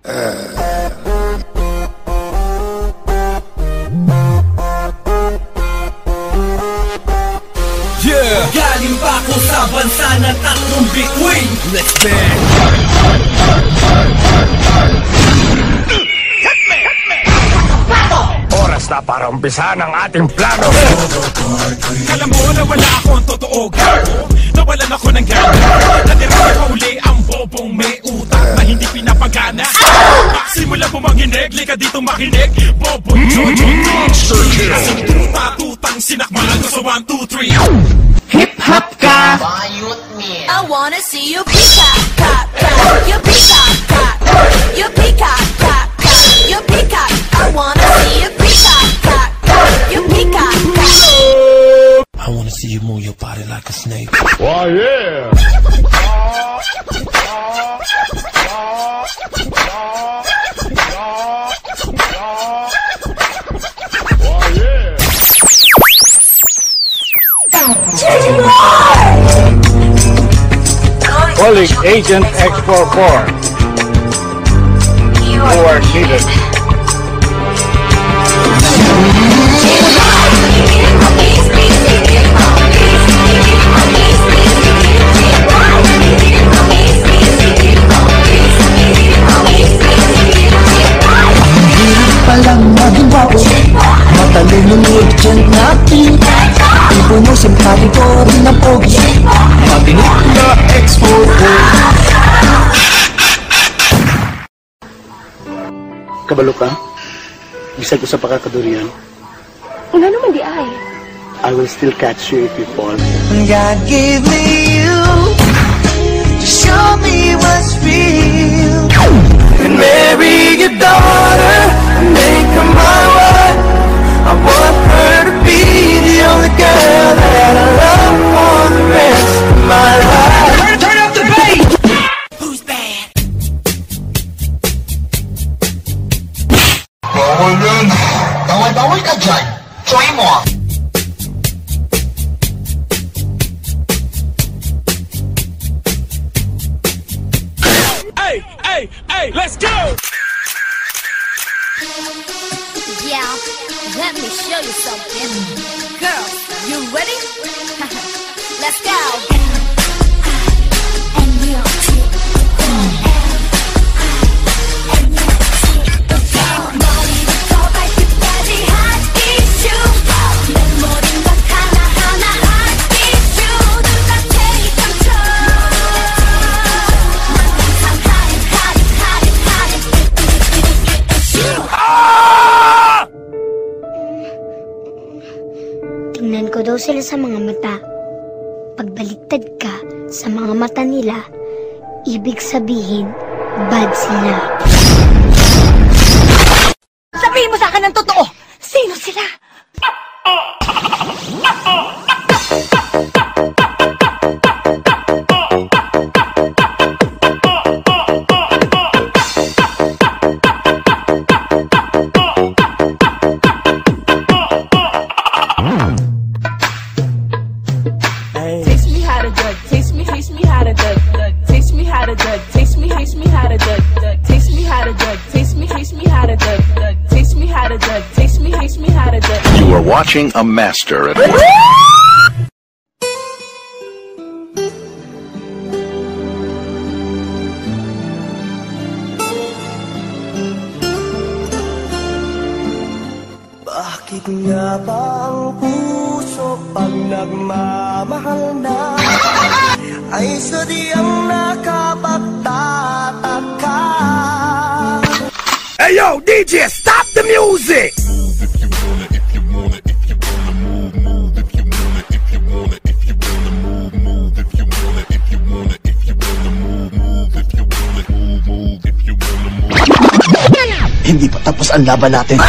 Yeah! Galing pa ako sa bansa ng tatlong bituin. Let's bang! Oras na para umpisahan ang ating plano. Alam mo na wala akong totoo, gago. Nawalan ako ng gana. Nadirang ka uli ang bobong may utak na hindi pinapagana. Simula mo manginig, lika dito makinig. Bobong Jojo Monster Kill. Kasing tuta-tutang sinakmalan ko sa 1, 2, 3. Hip-hop ka! I wanna see you peacock, cock, cock. You peacock, cock. You peacock, cock, cock. You peacock. I wanna see you peacock, cock, cock. You peacock, cock. I wanna see you move your body like a snake. Oh yeah! Oh yeah! Calling Agent X44. You are needed. Palang maging wapo, matalino ng agent natin. Tipo mo simpatiko rin ang pogi, matinik na X44. Kabalo ka? Bisag ko sa pakakadurian. Wala naman di ay. I will still catch you if you fall. God gave me you to show me what's real. And marry your daughter and make her my wife. I want her to be the only girl that I love for the rest of my life. Turn up the bass! Who's bad? Bawal yan. Bawal ka dyan. Try mo. Hey, hey, hey, let's go! Yeah, let me show you something. Girls, you ready? Let's go. And you too. Tingnan ko daw sila sa mga mata. Pagbaliktad ka sa mga mata nila, ibig sabihin, bad sila. Sabihin mo sa akin ng totoo. Sino sila? Taste me how to duck, taste me how to duck, taste me how to duck, taste me how to duck, taste me how to duck, taste me how to duck, taste me how to duck, taste me how to duck. You are watching a master at work. Bakit nga ba ang puso pag nagmamahal na ay sadyang nakapagtataka? Hey yo, DJ, stop the music! Hindi pa tapos ang laban natin.